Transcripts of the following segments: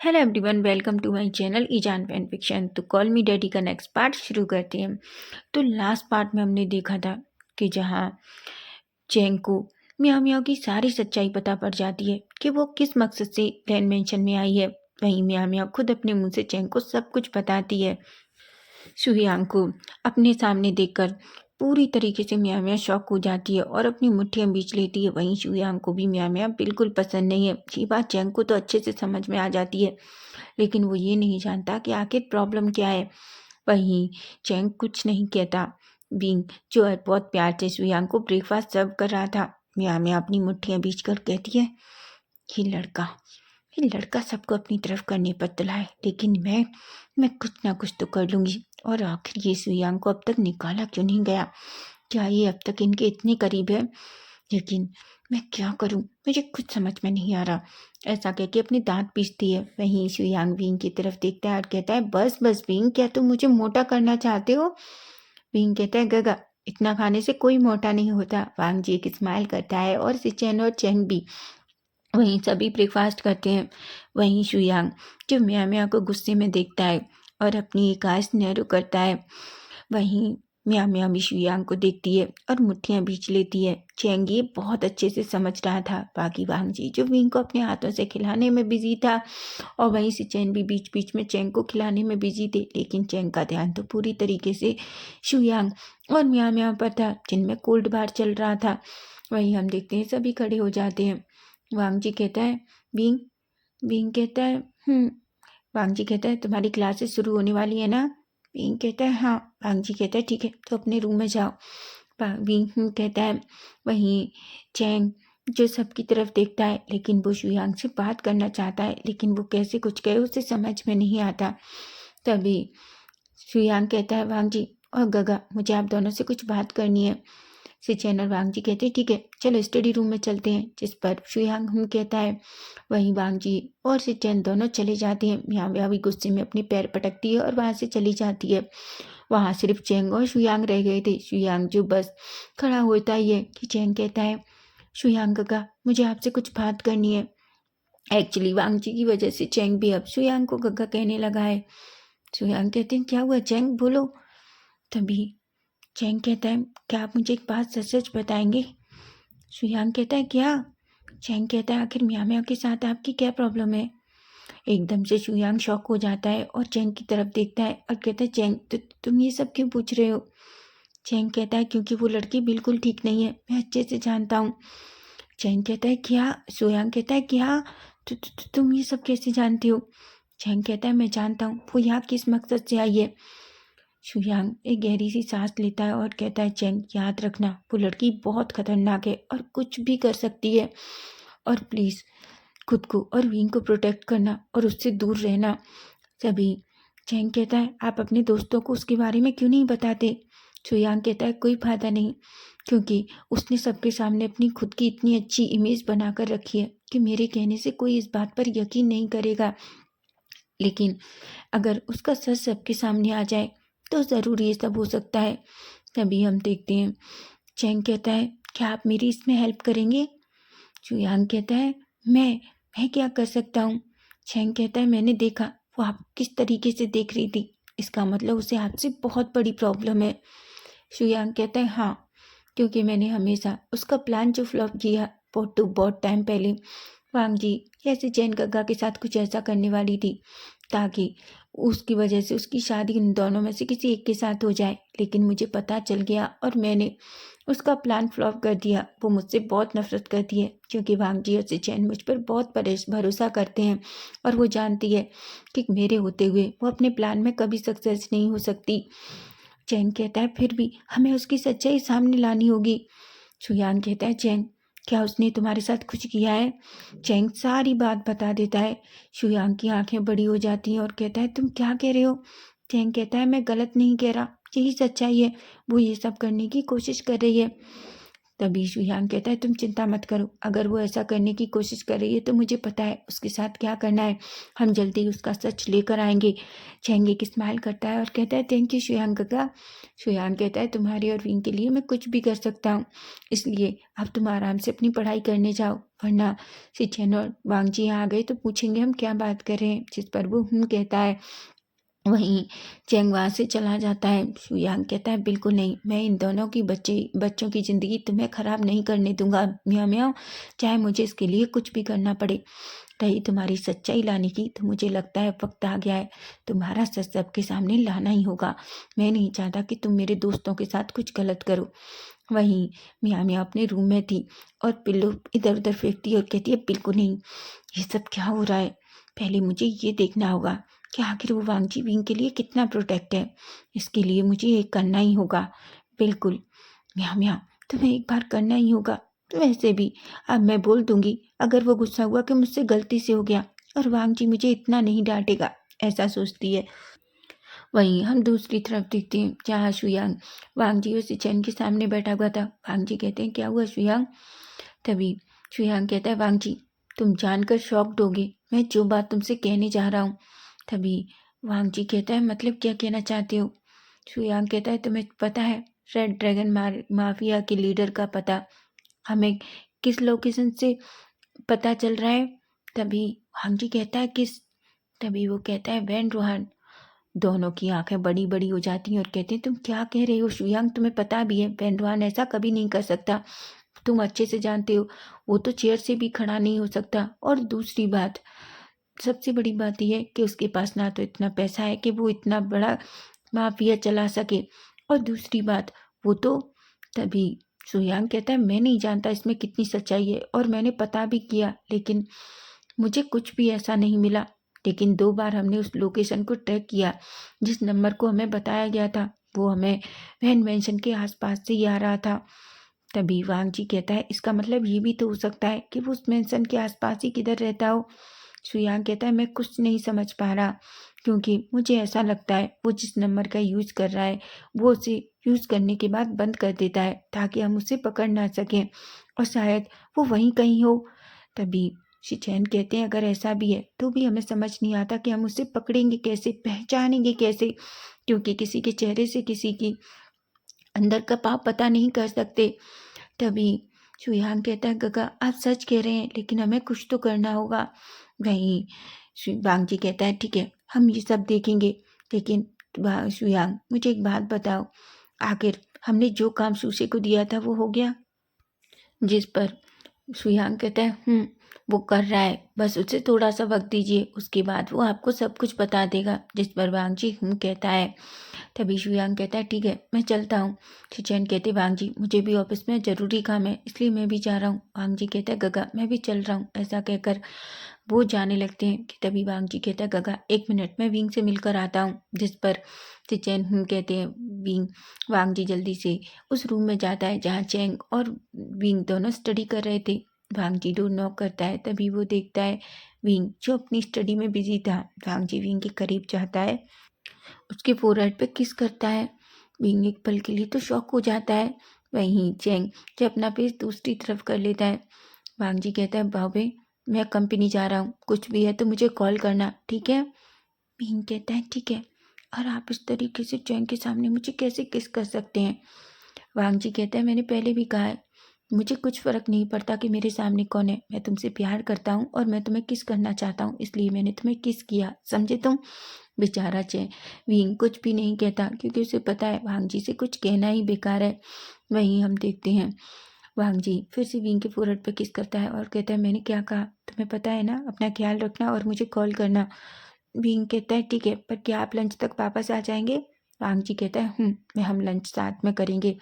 Hello everyone, welcome to my channel ईजान fan fiction. तो call me daddy का next part शुरू करते हैं। तो लास्ट पार्ट में हमने देखा था कि जहाँ चैंग को मियाँ मियाँ की सारी सच्चाई पता पड़ जाती है कि वो किस मकसद से ग्रैंड मेंशन में आई है। वहीं मियाँ मियाँ खुद अपने मुंह से चैंग को सब कुछ बताती है। शुयांग को अपने सामने देखकर पूरी तरीके से मियाँ मियाँ शॉक हो जाती है और अपनी मुट्ठियाँ बींच लेती है। वहीं शुयांग को भी मियाँ मियाँ बिल्कुल पसंद नहीं है। ये बात चैंग को तो अच्छे से समझ में आ जाती है, लेकिन वो ये नहीं जानता कि आखिर प्रॉब्लम क्या है। वहीं चैंग कुछ नहीं कहता। बिंग जो है बहुत प्यार से शुयांग को ब्रेकफास्ट सर्व कर रहा था। मियाँ मियाँ अपनी मुट्ठियाँ बींच कर कहती है, ये लड़का ये लड़का सबको अपनी तरफ करने पर तुला है, लेकिन मैं कुछ ना कुछ तो कर लूँगी। और आखिर ये शुयांग को अब तक निकाला क्यों नहीं गया? क्या ये अब तक इनके इतने करीब है? लेकिन मैं क्या करूं, मुझे कुछ समझ में नहीं आ रहा। ऐसा कह के अपने दांत पीसती है। वहीं शुयांग विंग की तरफ देखता है और कहता है, बस बस विंग, क्या तुम मुझे मोटा करना चाहते हो? विंग कहता है, गगा इतना खाने से कोई मोटा नहीं होता। वांग जी एक स्माइल करता है और सिचेन और चेंग भी। वहीं सभी ब्रेकफास्ट करते हैं। वहीं शुयांग जो मियाँ मियाँ को गुस्से में देखता है और अपनी एक आंख नैरो करता है। वहीं मियाँ मियाँ भी शुयांग को देखती है और मुट्ठियाँ बींच लेती है। चैंग ये बहुत अच्छे से समझ रहा था। बाकी वांग जी जो विंग को अपने हाथों से खिलाने में बिजी था, और वहीं से चैन भी बीच बीच में चैंग को खिलाने में बिजी थे, लेकिन चैंग का ध्यान तो पूरी तरीके से शुयांग और मियाँ मियाँ पर था, जिनमें कोल्ड बार चल रहा था। वहीं हम देखते हैं सभी खड़े हो जाते हैं। वांग जी कहता है, बींग बींग कहता है, वांग जी कहता है, तुम्हारी क्लासेस शुरू होने वाली है ना? बींग कहता है, हाँ। वांग जी कहता है, ठीक है, तो अपने रूम में जाओ। बींग कहता है। वहीं चैंग जो सबकी तरफ देखता है, लेकिन वो शुयांग से बात करना चाहता है, लेकिन वो कैसे कुछ कहे उसे समझ में नहीं आता। तभी शुयांग कहता है, वांग जी और गगा, मुझे आप दोनों से कुछ बात करनी है। सिचेन और वांग जी कहते हैं, ठीक है, चलो स्टडी रूम में चलते हैं। जिस पर शुयांग कहता है। वहीं वांग जी और सिचेन दोनों चले जाते हैं। मियाँ मियाँ भी गुस्से में अपने पैर पटकती है और वहाँ से चली जाती है। वहाँ सिर्फ चेंग और शुयांग रह गए थे। शुयांग जो बस खड़ा होता ही है कि चेंग कहता है, शुयांग गगा, मुझे आपसे कुछ बात करनी है। एक्चुअली वांग जी की वजह से चेंग भी अब शुयांग को गगा कहने लगा है। शुयांग कहते हैं, क्या हुआ चेंग, बोलो। तभी चैंग कहता है, क्या आप मुझे एक बात सच सच बताएंगे? शुयांग कहता है, क्या? चैंग कहता है, आखिर मियाँ मियाँ के साथ आपकी क्या प्रॉब्लम है? एकदम से शुयांग शॉक हो जाता है और चैंग की तरफ देखता है और कहता है, चैंग तुम ये सब क्यों पूछ रहे हो? चैंग कहता है, क्योंकि वो लड़की बिल्कुल ठीक नहीं है, मैं अच्छे से जानता हूँ। चैंग कहता है, क्या? शुयांग कहता है, क्या? तुम ये सब कैसे जानते हो? चैंग कहता है, मैं जानता हूँ वो यहाँ किस मकसद से आई है। शुयांग एक गहरी सी सांस लेता है और कहता है, चैंग याद रखना, वो लड़की बहुत खतरनाक है और कुछ भी कर सकती है, और प्लीज़ खुद को और विंग को प्रोटेक्ट करना और उससे दूर रहना। तभी चैंग कहता है, आप अपने दोस्तों को उसके बारे में क्यों नहीं बताते? शुयांग कहता है, कोई फायदा नहीं, क्योंकि उसने सबके सामने अपनी खुद की इतनी अच्छी इमेज बनाकर रखी है कि मेरे कहने से कोई इस बात पर यकीन नहीं करेगा। लेकिन अगर उसका सच सबके सामने आ जाए तो ज़रूर ये सब हो सकता है। तभी हम देखते हैं चैंग कहता है, क्या आप मेरी इसमें हेल्प करेंगे? चुयांग कहता है, मैं क्या कर सकता हूँ? चैंग कहता है, मैंने देखा वो आप किस तरीके से देख रही थी, इसका मतलब उसे आपसे बहुत बड़ी प्रॉब्लम है। शुयांग कहता है, हाँ, क्योंकि मैंने हमेशा उसका प्लान जो फ्लॉप किया बहुत टाइम पहले, वांग जी जैसे जैन गग्गा के साथ कुछ ऐसा करने वाली थी ताकि उसकी वजह से उसकी शादी उन दोनों में से किसी एक के साथ हो जाए, लेकिन मुझे पता चल गया और मैंने उसका प्लान फ्लॉप कर दिया। वो मुझसे बहुत नफरत करती है क्योंकि वांग जी और सिचैन मुझ पर बहुत भरोसा करते हैं और वो जानती है कि मेरे होते हुए वो अपने प्लान में कभी सक्सेस नहीं हो सकती। चैंग कहता है, फिर भी हमें उसकी सच्चाई सामने लानी होगी। शुयांग कहता है, चैंग क्या उसने तुम्हारे साथ कुछ किया है? चैंग सारी बात बता देता है। शुयांग की आंखें बड़ी हो जाती हैं और कहता है, तुम क्या कह रहे हो? चैंग कहता है, मैं गलत नहीं कह रहा, यही सच्चाई है, वो ये सब करने की कोशिश कर रही है। तभी शुयांग कहता है तुम चिंता मत करो, अगर वो ऐसा करने की कोशिश कर रही है तो मुझे पता है उसके साथ क्या करना है, हम जल्दी उसका सच लेकर आएंगे। चैंग एक स्माइल करता है और कहता है थैंक यू शुयांग काका। शुयांग कहता है तुम्हारी और विंग के लिए मैं कुछ भी कर सकता हूँ, इसलिए अब तुम आराम से अपनी पढ़ाई करने जाओ, वरना शिचेन और वांग जी यहाँ आ गए तो पूछेंगे हम क्या बात कर रहे हैं, जिस पर वो कहता है। वहीं चैंग वहाँ से चला जाता है। शुयांग कहता है बिल्कुल नहीं, मैं इन दोनों की बच्चों की ज़िंदगी तुम्हें ख़राब नहीं करने दूंगा म्याओ म्याओ, चाहे मुझे इसके लिए कुछ भी करना पड़े। रही तुम्हारी सच्चाई लाने की, तो मुझे लगता है वक्त आ गया है, तुम्हारा सच सबके सामने लाना ही होगा। मैं नहीं चाहता कि तुम मेरे दोस्तों के साथ कुछ गलत करो। वहीं मियाँ मियाँ अपने रूम में थी और पिल्लू इधर उधर फेंकती है और कहती है बिल्कुल नहीं, ये सब क्या हो रहा है, पहले मुझे ये देखना होगा कि आखिर वो वांगजी विंग के लिए कितना प्रोटेक्ट है, इसके लिए मुझे ये करना ही होगा। बिल्कुल म्याँ म्याँ, तुम्हें एक बार करना ही होगा। वैसे भी अब मैं बोल दूंगी, अगर वो गुस्सा हुआ कि मुझसे गलती से हो गया और वांगजी मुझे इतना नहीं डांटेगा, ऐसा सोचती है। वहीं हम दूसरी तरफ देखते हैं जहाँ शुयांग वांगजी और सिचेन के सामने बैठा हुआ था। वांगजी कहते हैं क्या हुआ शुयांग। तभी शुयांग कहता है वांगजी तुम जानकर शॉक्ड होगे, मैं जो बात तुमसे कहने जा रहा हूँ। तभी वांगजी कहता है मतलब क्या कहना चाहते हो। शुयांग कहता है तुम्हें पता है रेड ड्रैगन माफिया के लीडर का पता हमें किस लोकेशन से पता चल रहा है। तभी वांगजी कहता है किस। तभी वो कहता है वैन रोहन। दोनों की आंखें बड़ी बड़ी हो जाती हैं और कहते हैं तुम क्या कह रहे हो शुयांग, तुम्हें पता भी है वैन रोहन ऐसा कभी नहीं कर सकता, तुम अच्छे से जानते हो वो तो चेयर से भी खड़ा नहीं हो सकता। और दूसरी बात, सबसे बड़ी बात यह है कि उसके पास ना तो इतना पैसा है कि वो इतना बड़ा माफिया चला सके, और दूसरी बात वो तो। तभी सुयांग कहता है मैं नहीं जानता इसमें कितनी सच्चाई है और मैंने पता भी किया, लेकिन मुझे कुछ भी ऐसा नहीं मिला। लेकिन 2 बार हमने उस लोकेशन को ट्रैक किया, जिस नंबर को हमें बताया गया था वो हमें वैन मेंशन के आसपास से ही आ रहा था। तभी वांग जी कहता है इसका मतलब ये भी तो हो सकता है कि वो उस मेंशन के आसपास ही किधर रहता हो। सुयांग कहता है मैं कुछ नहीं समझ पा रहा, क्योंकि मुझे ऐसा लगता है वो जिस नंबर का यूज़ कर रहा है वो उसे यूज़ करने के बाद बंद कर देता है ताकि हम उसे पकड़ ना सकें, और शायद वो वहीं कहीं हो। तभी शिचैन कहते हैं अगर ऐसा भी है तो भी हमें समझ नहीं आता कि हम उसे पकड़ेंगे कैसे, पहचानेंगे कैसे, क्योंकि किसी के चेहरे से किसी की अंदर का भाव पता नहीं कर सकते। तभी शुयांग कहता है गगा आप सच कह रहे हैं, लेकिन हमें कुछ तो करना होगा। वहीं वांग जी कहता है ठीक है हम ये सब देखेंगे, लेकिन शुयांग मुझे एक बात बताओ, आखिर हमने जो काम सुशे को दिया था वो हो गया। जिस पर शुयांग कहता है वो कर रहा है, बस उसे थोड़ा सा वक्त दीजिए, उसके बाद वो आपको सब कुछ बता देगा। जिस पर वांग जी कहता है। तभी शुयांग कहता है ठीक है मैं चलता हूँ। शिचैन कहते वांग जी मुझे भी ऑफिस में ज़रूरी काम है इसलिए मैं भी जा रहा हूँ। वांग जी कहता है गगा मैं भी चल रहा हूँ। ऐसा कहकर वो जाने लगते हैं कि तभी वांग जी कहता है गगा 1 मिनट में विंग से मिलकर आता हूँ। जिस पर शिचैन कहते हैं विंग। वांग जी जल्दी से उस रूम में जाता है जहाँ चैंग और विंग दोनों स्टडी कर रहे थे। वांग जी डोर नॉक करता है, तभी वो देखता है विंग जो अपनी स्टडी में बिजी था। वांग जी विंग के करीब जाता है, उसके फोरहेड पे किस करता है। विंग एक पल के लिए तो शॉक हो जाता है। वहीं चैंग जो अपना फेस दूसरी तरफ कर लेता है। वांग जी कहता है भावे मैं कंपनी जा रहा हूँ, कुछ भी है तो मुझे कॉल करना ठीक है। विंग कहता है ठीक है, और आप इस तरीके से चैंग के सामने मुझे कैसे किस कर सकते हैं। वांग जी कहता है मैंने पहले भी कहा है मुझे कुछ फ़र्क नहीं पड़ता कि मेरे सामने कौन है, मैं तुमसे प्यार करता हूँ और मैं तुम्हें किस करना चाहता हूँ, इसलिए मैंने तुम्हें किस किया, समझे तुम। बेचारा विंग कुछ भी नहीं कहता क्योंकि उसे पता है वांग जी से कुछ कहना ही बेकार है। वहीं हम देखते हैं वांग जी फिर से विंग के फोrehead पे किस करता है और कहता है मैंने क्या कहा तुम्हें पता है ना, अपना ख्याल रखना और मुझे कॉल करना। विंग कहता है ठीक है, पर क्या आप लंच तक वापस आ जाएंगे। वांग जी कहता है मैं हम लंच साथ में करेंगे,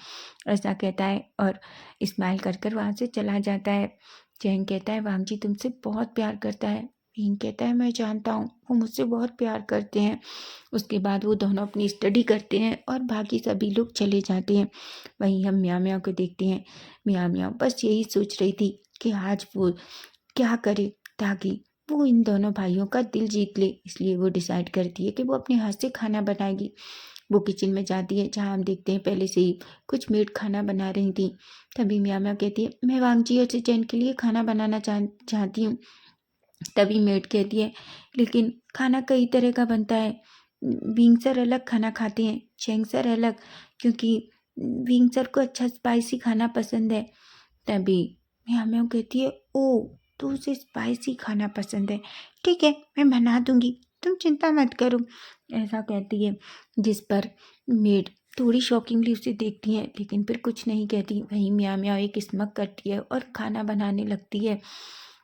ऐसा कहता है और स्माइल कर कर वहाँ से चला जाता है। चैंग कहता है वांग जी तुमसे बहुत प्यार करता है। विंग कहता है मैं जानता हूँ वो मुझसे बहुत प्यार करते हैं। उसके बाद वो दोनों अपनी स्टडी करते हैं और बाकी सभी लोग चले जाते हैं। वहीं हम म्याँ म्याँ को देखते हैं। म्याँ म्याँ बस यही सोच रही थी कि आज वो क्या करे ताकि वो इन दोनों भाइयों का दिल जीत ले, इसलिए वो डिसाइड करती है कि वो अपने हाथ से खाना बनाएगी। वो किचन में जाती है जहाँ हम देखते हैं पहले से ही कुछ मेड खाना बना रही थी। तभी म्याऊ म्याऊ कहती है, मैं वांगजी और चैन के लिए खाना बनाना चाहती हूँ। तभी मेड कहती है, लेकिन खाना कई तरह का बनता है। विंग सर अलग खाना खाते हैं, चैंग सर अलग, क्योंकि विंग सर को अच्छा स्पाइसी खाना पसंद है। तभी म्याऊ म्याऊ कहती है, ओ तो उसे स्पाइसी खाना पसंद है, ठीक है मैं बना दूंगी, तुम चिंता मत करो, ऐसा कहती है। जिस पर मेड थोड़ी शॉकिंगली उसे देखती है लेकिन फिर कुछ नहीं कहती। वहीं म्याऊ म्याऊ एक स्मक करती है और खाना बनाने लगती है।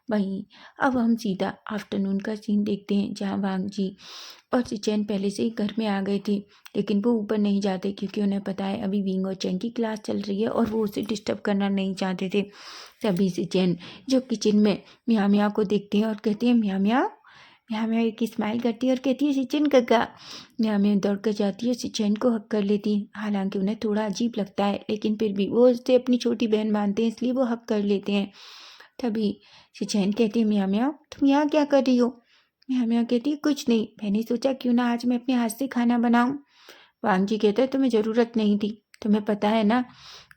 वहीं अब हम सीधा आफ्टरनून का सीन देखते हैं जहाँ वांगजी और चैन पहले से ही घर में आ गए थे, लेकिन वो ऊपर नहीं जाते क्योंकि उन्हें पता है अभी विंग और चैन की क्लास चल रही है और वो उसे डिस्टर्ब करना नहीं चाहते थे। तभी से चैन जो किचन में म्याऊ म्याऊ को देखते हैं और कहती है, म्याऊ म्याऊ। म्याऊ म्याऊ एक स्माइल करती है और कहती है, सिचन काका। म्याऊ म्याऊ दौड़ कर जाती है, सिचन को हक कर लेती है। हालांकि उन्हें थोड़ा अजीब लगता है लेकिन फिर भी वो उसे अपनी छोटी बहन मानते हैं, इसलिए वो हक कर लेते हैं। तभी सिचन कहती है, म्याऊ म्याऊ तुम यहाँ क्या कर रही हो? म्याऊ म्याऊ कहती है, कुछ नहीं, मैंने सोचा क्यों ना आज मैं अपने हाथ से खाना बनाऊं। वांगजी कहता है, तुम्हें ज़रूरत नहीं थी, तुम्हें पता है ना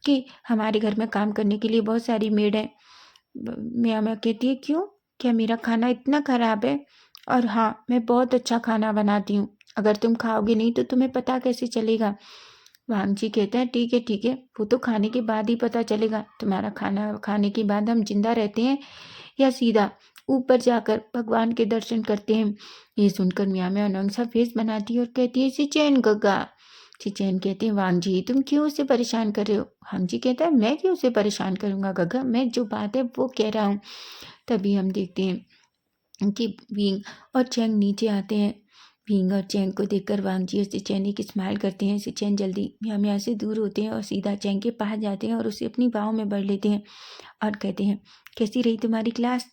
कि हमारे घर में काम करने के लिए बहुत सारी मेड हैं। म्याऊ म्याऊ कहती है, क्यों, क्या मेरा खाना इतना खराब है? और हाँ, मैं बहुत अच्छा खाना बनाती हूँ, अगर तुम खाओगे नहीं तो तुम्हें पता कैसे चलेगा? वांगजी कहता है, ठीक है, वो तो खाने के बाद ही पता चलेगा। तुम्हारा खाना खाने के बाद हम जिंदा रहते हैं या सीधा ऊपर जाकर भगवान के दर्शन करते हैं। ये सुनकर म्याऊ म्याऊ नंग सा फेस बनाती है और कहती है, सिचैन गगा। सिचैन कहते हैं, वांगजी तुम क्यों उसे परेशान कर रहे हो? वांगजी कहता है, मैं क्यों उसे परेशान करूंगा गगा, मैं जो बात है वो कह रहा हूँ। तभी हम देखते हैं कि विंग और चैंग नीचे आते हैं। विंग और चैंग को देखकर वांगजी और सिचैन एक स्माइल करते हैं। सिचैन जल्दी म्याऊ म्याऊ से दूर होते हैं और सीधा चैंग के पास जाते हैं और उसे अपनी बाहों में भर लेते हैं और कहते हैं, कैसी रही तुम्हारी क्लास?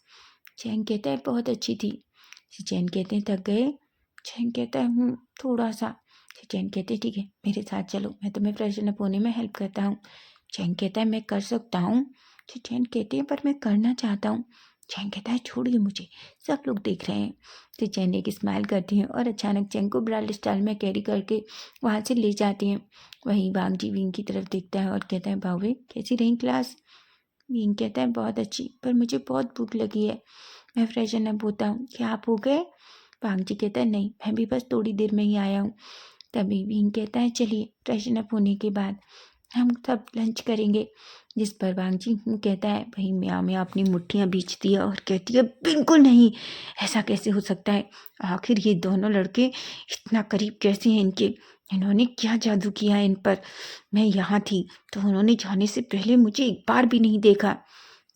चैंग कहता है, बहुत अच्छी थी। सिचैन कहते हैं, थक गए? चैंग कहता है, थोड़ा सा। सिचैन कहते हैं, ठीक है मेरे साथ चलो, मैं तुम्हें फ्रेशन अप होने में हेल्प करता हूँ। चैंग कहता है, मैं कर सकता हूँ। सिचैन कहते हैं, पर मैं करना चाहता हूँ। चैंग कहता है, छोड़िए मुझे, सब लोग देख रहे हैं। सिचैन एक स्माइल करती हैं और अचानक चैंग को ब्राल स्टाइल में कैरी करके वहाँ से ले जाती हैं। वहीं वांगजी विंग की तरफ देखता है और कहता है, बावे कैसी रही क्लास? विंग कहता है, बहुत अच्छी, पर मुझे बहुत भूख लगी है, मैं फ्रेशन अप होता हूँ, क्या आप हो गए? वांगजी कहता है, नहीं, मैं भी बस थोड़ी देर में ही आया हूँ। तभी विंग कहता है, चलिए फ्रेशन अप होने के बाद हम सब लंच करेंगे। जिस पर वांगजी कहता है। वहीं म्याऊ म्याऊ अपनी मुट्ठियाँ बींचती है और कहती है, बिल्कुल नहीं, ऐसा कैसे हो सकता है? आखिर ये दोनों लड़के इतना करीब कैसे हैं इनके? इन्होंने क्या जादू किया है इन पर? मैं यहाँ थी तो उन्होंने जाने से पहले मुझे एक बार भी नहीं देखा।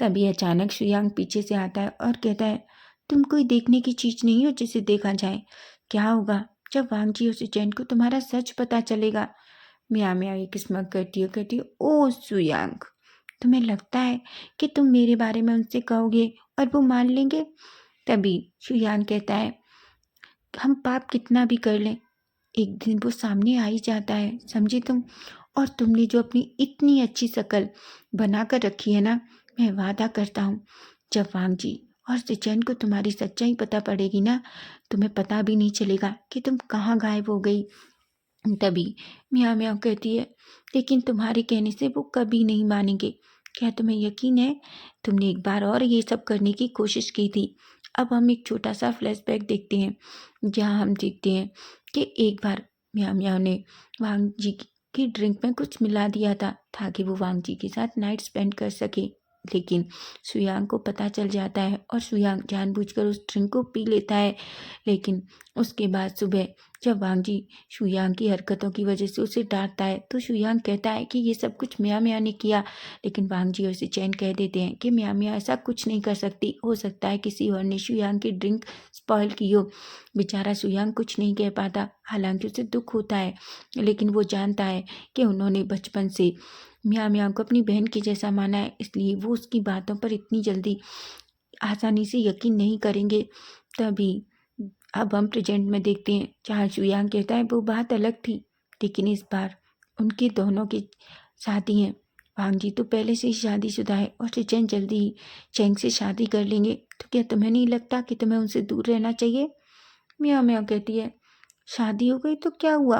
तभी अचानक शुयांग पीछे से आता है और कहता है, तुम कोई देखने की चीज नहीं हो जिसे देखा जाए। क्या होगा जब वांगजी और सुचैन को तुम्हारा सच पता चलेगा? म्याऊ म्याऊ एक स्मग कहती है, ओ शुयांग, तुम्हें लगता है कि तुम मेरे बारे में उनसे कहोगे और वो मान लेंगे? तभी शुयांग कहता है, हम पाप कितना भी कर लें, एक दिन वो सामने आ ही जाता है, समझी तुम? और तुमने जो अपनी इतनी अच्छी शक्ल बना कर रखी है ना, मैं वादा करता हूँ जब वांगजी और सिचैन को तुम्हारी सच्चाई पता पड़ेगी ना, तुम्हें पता भी नहीं चलेगा कि तुम कहाँ गायब हो गई। तभी म्याऊ म्याऊ कहती है, लेकिन तुम्हारे कहने से वो कभी नहीं मानेंगे। क्या तुम्हें यकीन है? तुमने एक बार और ये सब करने की कोशिश की थी। अब हम एक छोटा सा फ्लैशबैक देखते हैं जहाँ हम देखते हैं कि एक बार म्याऊ म्याऊ ने वांगजी की ड्रिंक में कुछ मिला दिया था ताकि वो वांगजी के साथ नाइट स्पेंड कर सके, लेकिन शुयांग को पता चल जाता है और शुयांग जानबूझकर उस ड्रिंक को पी लेता है। लेकिन उसके बाद सुबह जब वांगजी शुयांग की हरकतों की वजह से उसे डांटता है तो शुयांग कहता है कि ये सब कुछ म्याऊ म्याऊ ने किया, लेकिन वांगजी और सिचैन कह देते हैं कि म्याऊ म्याऊ ऐसा कुछ नहीं कर सकती, हो सकता है किसी और ने शुयांग की ड्रिंक स्पॉइल की हो। बेचारा शुयांग कुछ नहीं कह पाता, हालांकि उसे दुख होता है, लेकिन वो जानता है कि उन्होंने बचपन से म्याऊ म्याऊ को अपनी बहन के जैसा माना है, इसलिए वो उसकी बातों पर इतनी जल्दी आसानी से यकीन नहीं करेंगे। तभी अब हम प्रेजेंट में देखते हैं जहाँ शुयांग कहता है वो बात अलग थी, लेकिन इस बार उनके दोनों की शादी है। वांगजी तो पहले से ही शादीशुदा है और सिचैन जल्दी ही चैंग से शादी कर लेंगे, तो क्या तुम्हें नहीं लगता कि तुम्हें उनसे दूर रहना चाहिए? म्याऊ म्याऊ कहती है, शादी हो गई तो क्या हुआ,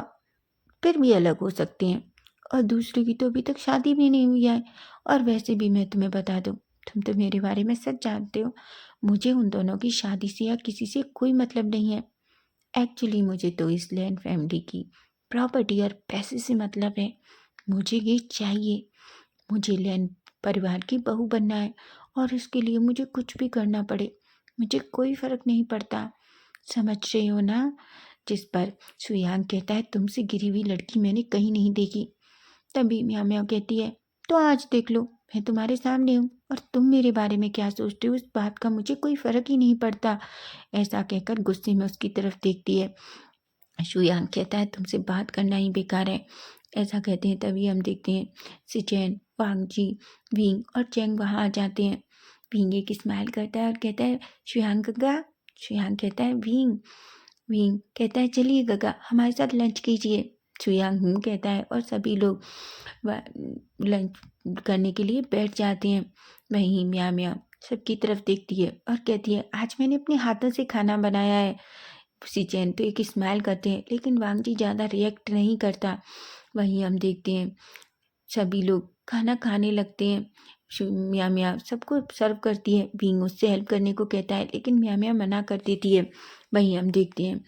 फिर भी अलग हो सकते हैं, और दूसरे की तो अभी तक शादी भी नहीं हुई है। और वैसे भी मैं तुम्हें बता दूँ, तुम तो मेरे बारे में सच जानते हो, मुझे उन दोनों की शादी से या किसी से कोई मतलब नहीं है। एक्चुअली मुझे तो इस लैंड फैमिली की प्रॉपर्टी और पैसे से मतलब है। मुझे ये चाहिए। मुझे लैंड परिवार की बहू बनना है, और इसके लिए मुझे कुछ भी करना पड़े, मुझे कोई फ़र्क नहीं पड़ता। समझ रहे हो ना? जिस पर सुयांग कहता है, तुमसे गिरी हुई लड़की मैंने कहीं नहीं देखी। तभी म्याऊ म्याऊ कहती है, तो आज देख लो, मैं तुम्हारे सामने हूँ, और तुम मेरे बारे में क्या सोचते हो इस बात का मुझे कोई फ़र्क ही नहीं पड़ता। ऐसा कहकर गुस्से में उसकी तरफ देखती है। शुयांग कहता है, तुमसे बात करना ही बेकार है। ऐसा कहते हैं, तभी हम देखते हैं सिचेन, वांगजी, विंग और चेंग वहाँ आ जाते हैं। विंग एक स्माइल करता है और कहता है, शुयांग गगा। शुयांग कहता है, विंग। विंग कहता है, चलिए गगा, हमारे साथ लंच कीजिए। शुयांग कहता है, और सभी लोग लंच करने के लिए बैठ जाते हैं। वहीं म्या म्या सबकी तरफ देखती है और कहती है, आज मैंने अपने हाथों से खाना बनाया है। सिचेन तो एक स्माइल करते हैं, लेकिन वांगजी ज़्यादा रिएक्ट नहीं करता। वहीं हम देखते हैं सभी लोग खाना खाने लगते हैं। म्या म्या सबको सर्व करती है। बींग उससे हेल्प करने को कहता है, लेकिन म्या म्या मना कर देती है। वहीं हम देखते हैं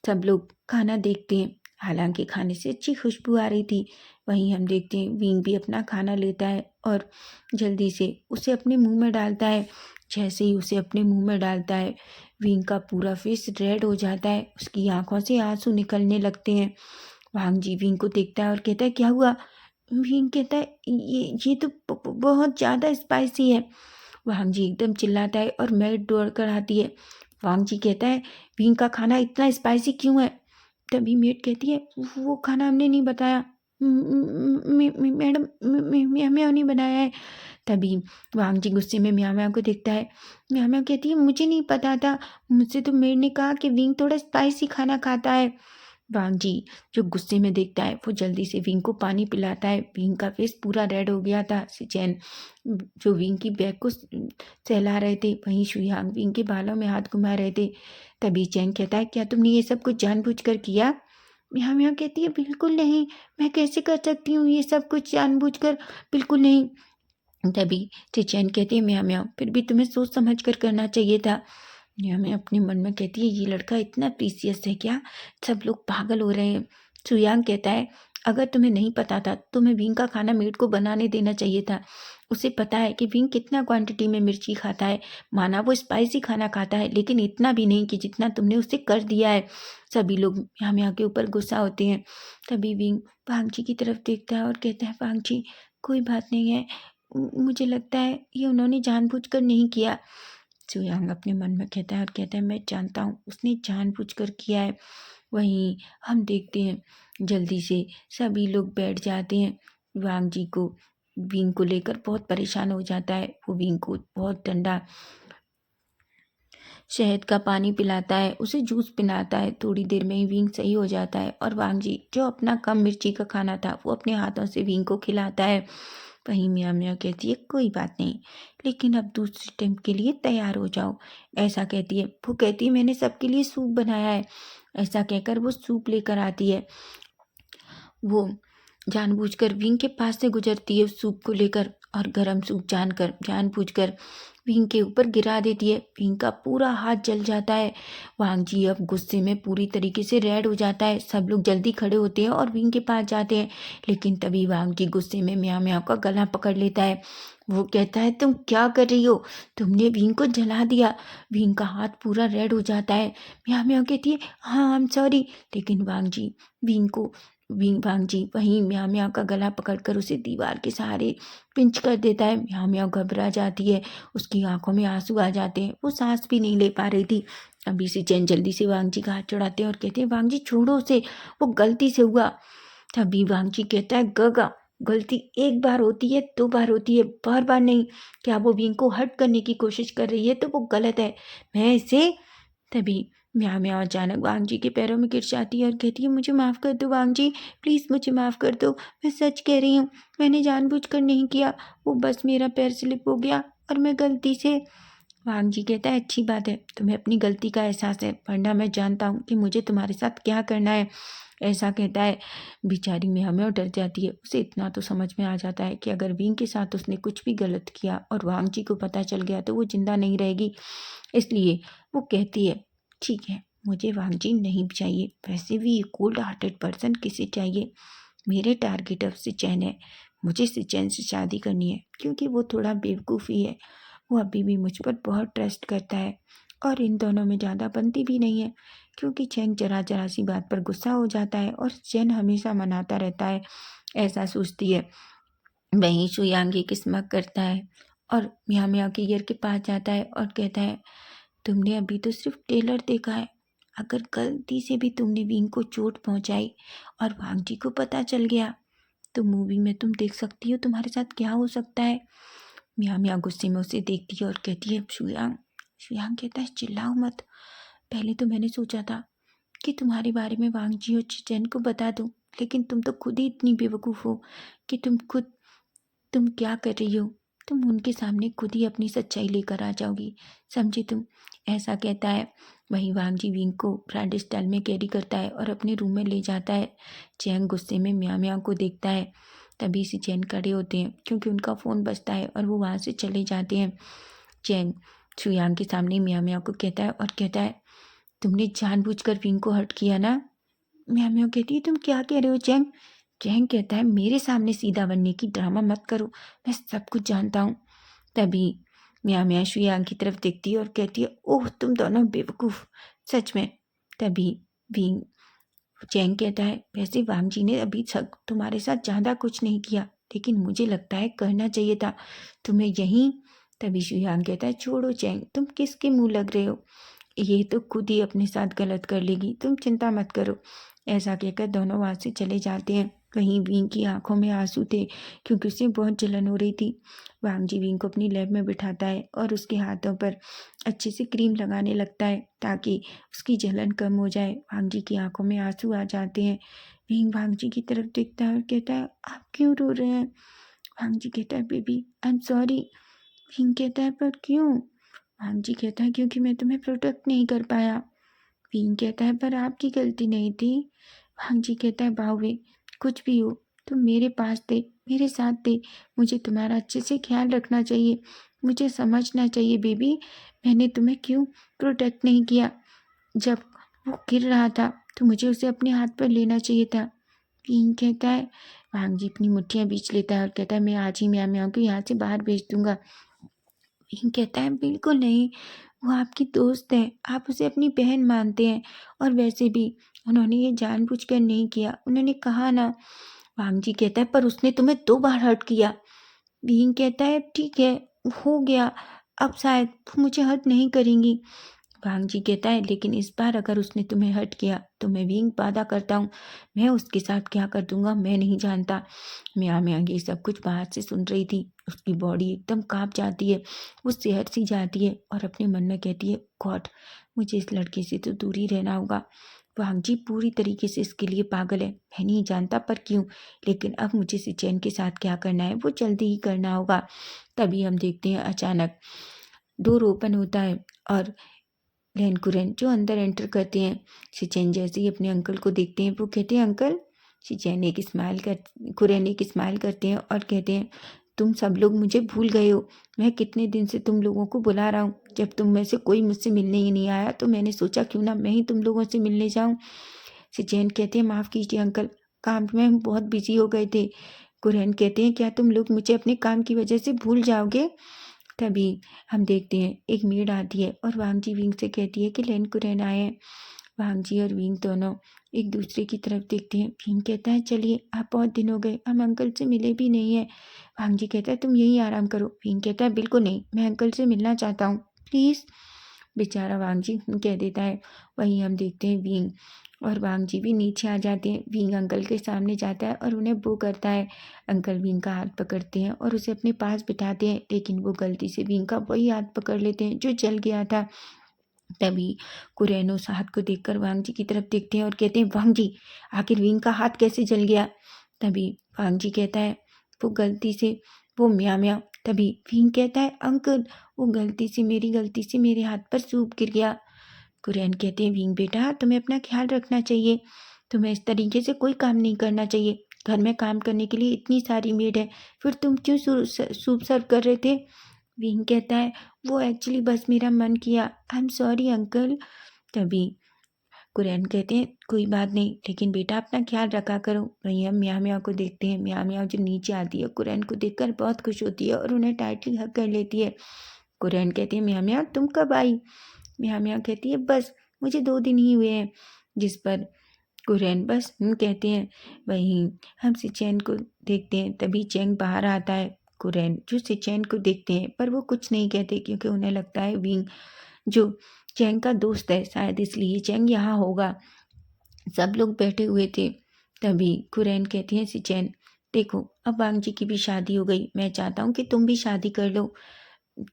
सब लोग खाना देखते हैं, हालांकि खाने से अच्छी खुशबू आ रही थी। वहीं हम देखते हैं विंग भी अपना खाना लेता है और जल्दी से उसे अपने मुंह में डालता है। जैसे ही उसे अपने मुंह में डालता है, विंग का पूरा फेस रेड हो जाता है, उसकी आंखों से आंसू निकलने लगते हैं। वांग जी विंग को देखता है और कहता है, क्या हुआ? विंग कहता है, ये तो बहुत ज़्यादा स्पाइसी है। वांग जी एकदम चिल्लाता है और मैड दौड़ कर आती है। वांग जी कहता है, विंग का खाना इतना स्पाइसी क्यों है? तभी मेड कहती है, वो खाना हमने नहीं बताया मैडम, म्याऊ म्याऊ नहीं बनाया है। तभी वांग जी गुस्से में म्याऊ म्याऊ को देखता है। म्याऊ म्याऊ कहती है, मुझे नहीं पता था, मुझसे तो मेड ने कहा कि विंग थोड़ा स्पाइसी खाना खाता है। वांग जी जो गुस्से में देखता है, वो जल्दी से विंग को पानी पिलाता है। विंग का फेस पूरा रेड हो गया था। सिचेन जो विंग की बैग को सहला रहे थे, वहीं शुयांग विंग के बालों में हाथ घुमा रहे थे। तभी चैन कहता है, क्या तुमने ये सब कुछ जानबूझकर किया? म्याऊ म्याऊ कहती है, बिल्कुल नहीं, मैं कैसे कर सकती हूँ ये सब कुछ जानबूझकर, बिल्कुल नहीं। तभी चैन कहती है, म्याऊ म्याऊ फिर भी तुम्हें सोच समझ कर करना चाहिए था। म्याऊ म्याऊ अपने मन में कहती है, ये लड़का इतना प्रीसियस है क्या? सब लोग पागल हो रहे हैं। सुयांग कहता है, अगर तुम्हें नहीं पता था तो तुम्हें विंग का खाना मेड को बनाने देना चाहिए था। उसे पता है कि विंग कितना क्वांटिटी में मिर्ची खाता है। माना वो स्पाइसी खाना खाता है, लेकिन इतना भी नहीं कि जितना तुमने उसे कर दिया है। सभी लोग म्याऊ म्याऊ के ऊपर गुस्सा होते हैं। तभी विंग वांगजी की तरफ देखता है और कहता है, वांगजी कोई बात नहीं है, मुझे लगता है ये उन्होंने जानबूझकर नहीं किया। सुयांग अपने मन में कहता है और कहता है, मैं जानता हूँ उसने जानबूझकर किया है। वहीं हम देखते हैं जल्दी से सभी लोग बैठ जाते हैं। वांग जी को विंग को लेकर बहुत परेशान हो जाता है। वो विंग को बहुत ठंडा शहद का पानी पिलाता है, उसे जूस पिलाता है। थोड़ी देर में ही विंग सही हो जाता है, और वांग जी जो अपना कम मिर्ची का खाना था वो अपने हाथों से विंग को खिलाता है। वहीं म्याऊ म्याऊ कहती है, कोई बात नहीं, लेकिन अब दूसरे टाइम के लिए तैयार हो जाओ। ऐसा कहती है। वो कहती है, मैंने सबके लिए सूप बनाया है। ऐसा कहकर वो सूप लेकर आती है। वो जानबूझकर विंग के पास से गुजरती है उस सूप को लेकर, और गरम सूप जानबूझकर विंग के ऊपर गिरा देती है। विंग का पूरा हाथ जल जाता है। वांग जी अब गुस्से में पूरी तरीके से रेड हो जाता है। सब लोग जल्दी खड़े होते हैं और विंग के पास जाते हैं, लेकिन तभी वांग जी गुस्से में म्याऊ म्याऊ का गला पकड़ लेता है। वो कहता है, तुम क्या कर रही हो? तुमने विंग को जला दिया। विंग का हाथ पूरा रेड हो जाता है। म्याऊ म्याऊ कहती है, हाँ आई एम सॉरी। लेकिन वांग जी वहीं म्याऊ म्याऊ का गला पकड़कर उसे दीवार के सहारे पिंच कर देता है। म्याऊ म्याऊ घबरा जाती है, उसकी आंखों में आंसू आ जाते हैं, वो सांस भी नहीं ले पा रही थी। अभी से चैन जल्दी से वांग जी का हाथ चढ़ाते हैं और कहते हैं, वांग जी छोड़ो उसे, वो गलती से हुआ। तभी वांग जी कहता है, गगा गलती एक बार होती है, दो बार होती है, बार बार नहीं। क्या वो विंग को हर्ट करने की कोशिश कर रही है तो वो गलत है। मैं इसे तभी म्याऊ म्याऊ अचानक वांग जी के पैरों में गिर जाती है और कहती है, मुझे माफ़ कर दो वांग जी, प्लीज़ मुझे माफ़ कर दो, मैं सच कह रही हूँ, मैंने जानबूझकर नहीं किया, वो बस मेरा पैर स्लिप हो गया और मैं गलती से। वांग जी कहता है, अच्छी बात है, तुम्हें अपनी गलती का एहसास है, वरना मैं जानता हूँ कि मुझे तुम्हारे साथ क्या करना है। ऐसा कहता है। बेचारी में हमें डर जाती है। उसे इतना तो समझ में आ जाता है कि अगर विंग के साथ उसने कुछ भी गलत किया और वांग जी को पता चल गया तो वो जिंदा नहीं रहेगी। इसलिए वो कहती है, ठीक है, मुझे वांग जी नहीं चाहिए, वैसे भी ये कोल्ड हार्टेड पर्सन किसे चाहिए। मेरे टारगेट अब सिचैन है। मुझे सिचैन से शादी करनी है क्योंकि वो थोड़ा बेवकूफ़ ही है। वो अभी भी मुझ पर बहुत ट्रस्ट करता है और इन दोनों में ज़्यादा बनती भी नहीं है क्योंकि चैन जरा जरा सी बात पर गुस्सा हो जाता है और चैन हमेशा मनाता रहता है। ऐसा सोचती है। वहीं शुयांग की किस्मत करता है और मियाँ मियाँ के ईयर के पास जाता है और कहता है, तुमने अभी तो सिर्फ टेलर देखा है। अगर गलती से भी तुमने विंग को चोट पहुंचाई और वांग जी को पता चल गया तो मूवी में तुम देख सकती हो तुम्हारे साथ क्या हो सकता है। मियाँ मियाँ गुस्से में उसे देखती है और कहती है, शुयांग। शुयांग कहता है, चिल्लाओ मत। पहले तो मैंने सोचा था कि तुम्हारे बारे में वांग जी और चैन को बता दूं, लेकिन तुम तो खुद ही इतनी बेवकूफ़ हो कि तुम क्या कर रही हो। तुम उनके सामने खुद ही अपनी सच्चाई लेकर आ जाओगी, समझी तुम। ऐसा कहता है। वहीं वांग जी विंग को ब्रांड स्टाइल में कैरी करता है और अपने रूम में ले जाता है। चैंग गुस्से में म्या म्या को देखता है। तभी से चैन खड़े होते हैं क्योंकि उनका फ़ोन बजता है और वो वहाँ से चले जाते हैं। चैंग शुयांग के सामने म्या म्या को कहता है और कहता है, तुमने जानबूझकर विंग को हर्ट किया ना। म्या म्या कहती है, तुम क्या कह रहे हो चैंग। चैंग कहता है, मेरे सामने सीधा बनने की ड्रामा मत करो, मैं सब कुछ जानता हूँ। तभी म्या म्या शुयांग की तरफ देखती है और कहती है, ओह तुम दोनों बेवकूफ़, सच में। तभी विंग चैंग कहता है, वैसे वांग जी ने अभी तक तुम्हारे साथ ज़्यादा कुछ नहीं किया, लेकिन मुझे लगता है करना चाहिए था तुम्हें यहीं। तभी शुयांग कहता है, छोड़ो चैंग, तुम किसके मुंह लग रहे हो। ये तो खुद ही अपने साथ गलत कर लेगी, तुम चिंता मत करो। ऐसा कहकर दोनों वहाँ से चले जाते हैं। वहीं विंग की आंखों में आंसू थे क्योंकि उसे बहुत जलन हो रही थी। वांग जी विंग को अपनी लैब में बिठाता है और उसके हाथों पर अच्छे से क्रीम लगाने लगता है ताकि उसकी जलन कम हो जाए। वांग जी की आंखों में आंसू आ जाते हैं। विंग वांग जी की तरफ देखता है और कहता है, आप क्यों रो रहे हैं। वांग जी कहता है, baby I am sorry. Wing कहता है, पर क्यों। वांग जी कहता है, क्योंकि मैं तुम्हें प्रोटेक्ट नहीं कर पाया। विंग कहता है, पर आपकी गलती नहीं थी। वांग जी कहता है, बावे कुछ भी हो, तुम मेरे पास थे, मेरे साथ थे, मुझे तुम्हारा अच्छे से ख्याल रखना चाहिए, मुझे समझना चाहिए बेबी, मैंने तुम्हें क्यों प्रोटेक्ट नहीं किया। जब वो गिर रहा था तो मुझे उसे अपने हाथ पर लेना चाहिए था। विंग कहता है। वांग जी अपनी मुट्ठियां बीच लेता है और कहता है, मैं आज ही म्याऊ म्याऊ को यहाँ से बाहर भेज दूंगा। विंग कहता है, बिल्कुल नहीं, वो आपकी दोस्त है, आप उसे अपनी बहन मानते हैं, और वैसे भी उन्होंने ये जानबूझकर नहीं किया, उन्होंने कहा ना। वांग जी कहता है, पर उसने तुम्हें 2 बार हर्ट किया। विंग कहता है, ठीक है, हो गया, अब शायद वो मुझे हर्ट नहीं करेंगी। वांग जी कहता है, लेकिन इस बार अगर उसने तुम्हें हर्ट किया तो मैं विंग वादा करता हूँ, मैं उसके साथ क्या कर दूंगा मैं नहीं जानता। म्या म्या ये सब कुछ बाहर से सुन रही थी। उसकी बॉडी एकदम कांप जाती है, वो सिहर सी जाती है और अपने मन में कहती है, गॉड, मुझे इस लड़के से तो दूर ही रहना होगा। वांग जी पूरी तरीके से इसके लिए पागल है, मैं नहीं जानता पर क्यों, लेकिन अब मुझे सिचैन के साथ क्या करना है वो जल्दी ही करना होगा। तभी हम देखते हैं अचानक डोर ओपन होता है और लैन कुरैन जो अंदर एंटर करते हैं। शिचैन जैसे ही अपने अंकल को देखते हैं वो कहते हैं, अंकल। शिचैन एक स्माइल कर कुरैन एक स्माइल करते हैं और कहते हैं, तुम सब लोग मुझे भूल गए हो। मैं कितने दिन से तुम लोगों को बुला रहा हूँ, जब तुम में से कोई मुझसे मिलने ही नहीं आया तो मैंने सोचा क्यों ना मैं ही तुम लोगों से मिलने जाऊँ। शिचैन कहते हैं, माफ़ कीजिए अंकल, काम में हम बहुत बिजी हो गए थे। कुरैन कहते हैं, क्या तुम लोग मुझे अपने काम की वजह से भूल जाओगे। तभी हम देखते हैं एक मेड आती है और वांग जी विंग से कहती है कि लैन कुरैन आए हैं। वांग जी और विंग दोनों एक दूसरे की तरफ देखते हैं। विंग कहता है, चलिए, आप बहुत दिन हो गए, हम अंकल से मिले भी नहीं है। वांग जी कहता है, तुम यही आराम करो। विंग कहता है, बिल्कुल नहीं, मैं अंकल से मिलना चाहता हूँ, प्लीज़। बेचारा वांग जी कह देता है। वहीं हम देखते हैं विंग और वांग जी भी नीचे आ जाते हैं। विंग अंकल के सामने जाता है और उन्हें बो करता है। अंकल विंग का हाथ पकड़ते हैं और उसे अपने पास बिठाते हैं, लेकिन वो गलती से विंग का वही हाथ पकड़ लेते हैं जो जल गया था। तभी कुरैन उस हाथ को देखकर वांग जी की तरफ देखते हैं और कहते हैं, वांग जी, आखिर विंग का हाथ कैसे जल गया। तभी वांग जी कहता है, वो गलती से वो म्या म्या। तभी विंग कहता है, अंकल, वो मेरी गलती से मेरे हाथ पर सूप गिर गया। कुरैन कहते हैं विंग बेटा तुम्हें अपना ख्याल रखना चाहिए, तुम्हें इस तरीके से कोई काम नहीं करना चाहिए। घर में काम करने के लिए इतनी सारी मेड है, फिर तुम क्यों सूप सर्व कर रहे थे? विंग कहता है वो एक्चुअली बस मेरा मन किया, आई एम सॉरी अंकल। तभी कुरैन कहते हैं कोई बात नहीं, लेकिन बेटा अपना ख्याल रखा करो। वहीं हम म्याँ म्याँ को देखते हैं। म्याँ म्याँ जो नीचे आती है कुरैन को देखकर बहुत खुश होती है और उन्हें टाइटली हग कर लेती है। कुरैन कहती है म्याँ म्याँ तुम कब आई? म्याँ म्याँ कहती है बस मुझे 2 दिन ही हुए हैं। जिस पर कुरैन बस कहते हैं। वहीं हम सिचैन को देखते हैं। तभी चैंग बाहर आता है। कुरैन जो सिचैन को देखते हैं पर वो कुछ नहीं कहते क्योंकि उन्हें लगता है विंग जो चैंग का दोस्त है, शायद इसलिए चैंग यहाँ होगा। सब लोग बैठे हुए थे। तभी कुरैन कहती है सिचैन देखो अब वांग जी की भी शादी हो गई, मैं चाहता हूँ कि तुम भी शादी कर लो।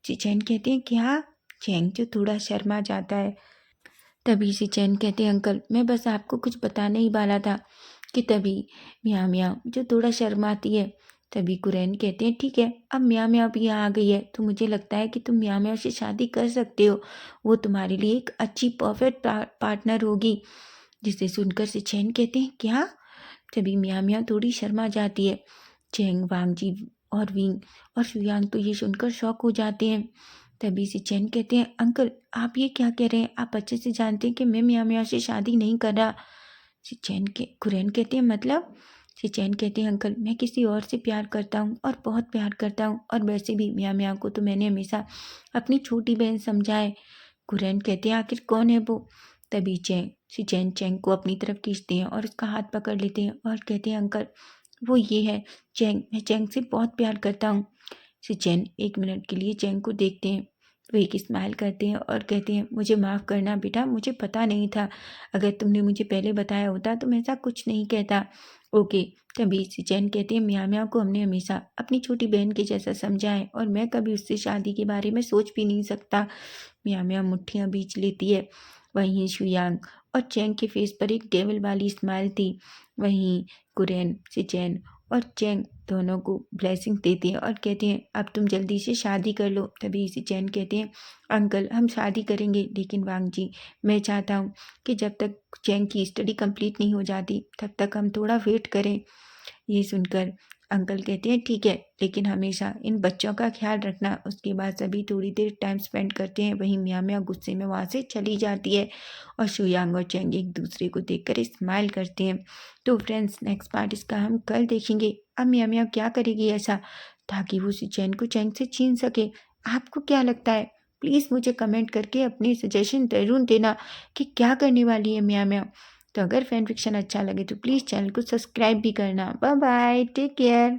सिचैन कहते हैं क्या? चैंग जो थोड़ा शर्मा जाता है। तभी सिचैन कहते हैं अंकल मैं बस आपको कुछ बताने ही वाला था कि तभी म्याँ म्याँ जो थोड़ा शर्माती है। तभी कुरैन कहते हैं ठीक है अब म्याँ म्याँ भी यहाँ आ गई है तो मुझे लगता है कि तुम म्याँ म्याँ से शादी कर सकते हो, वो तुम्हारे लिए एक अच्छी परफेक्ट पार्टनर होगी। जिसे सुनकर सिचैन कहते हैं क्या? तभी म्याँ म्याँ थोड़ी शर्मा जाती है। चैंग वांग जी और विंग और शुयांग तो ये सुनकर शॉक हो जाते हैं। तभी सिचैन कहते हैं अंकल आप ये क्या कह रहे हैं, आप अच्छे से जानते हैं कि मैं म्याँ म्याँ से शादी नहीं कर रहा। कुरैन कहते हैं मतलब? सिचैन कहते हैं अंकल मैं किसी और से प्यार करता हूँ और बहुत प्यार करता हूँ, और वैसे भी म्याँ म्याँ को तो मैंने हमेशा अपनी छोटी बहन समझा है। कुरैन कहते हैं आखिर कौन है वो? तभी सिचैन चैंग को अपनी तरफ खींचते हैं और उसका हाथ पकड़ लेते हैं और कहते हैं अंकल वो ये है चैंग, मैं चैंग से बहुत प्यार करता हूँ। सिचैन 1 मिनट के लिए चैंग को देखते हैं, वो एक स्माइल करते हैं और कहते हैं मुझे माफ़ करना बेटा, मुझे पता नहीं था, अगर तुमने मुझे पहले बताया होता तो मैं ऐसा कुछ नहीं कहता। ओके। तभी सिचैन कहते हैं म्याँ म्याँ को हमने हमेशा अपनी छोटी बहन के जैसा समझा है और मैं कभी उससे शादी के बारे में सोच भी नहीं सकता। म्याँ म्याँ मुट्ठियाँ बींच लेती है। वहीं शुयांग और चैंग के फेस पर एक डेविल वाली स्माइल थी। वहीं कुरैन सिचैन और चैंग दोनों को ब्लेसिंग देती है और कहते हैं अब तुम जल्दी से शादी कर लो। तभी सिचैन कहते हैं अंकल हम शादी करेंगे, लेकिन वांग जी मैं चाहता हूँ कि जब तक चैंग की स्टडी कंप्लीट नहीं हो जाती तब तक हम थोड़ा वेट करें। ये सुनकर अंकल कहते हैं ठीक है, लेकिन हमेशा इन बच्चों का ख्याल रखना। उसके बाद सभी थोड़ी देर टाइम स्पेंड करते हैं। वहीं म्याँ म्याँ गुस्से में वहाँ से चली जाती है और शुयांग और चैंग एक दूसरे को देखकर स्माइल करते हैं। तो फ्रेंड्स नेक्स्ट पार्ट इसका हम कल देखेंगे। अब म्याँ म्याँ क्या करेगी ऐसा ताकि वो चैन को चैंग से छीन सके? आपको क्या लगता है? प्लीज़ मुझे कमेंट करके अपनी सजेशन ज़रूर देना कि क्या करने वाली है म्याँ म्याँ। तो अगर फैन फिक्शन अच्छा लगे तो प्लीज़ चैनल को सब्सक्राइब भी करना। Bye bye, take care.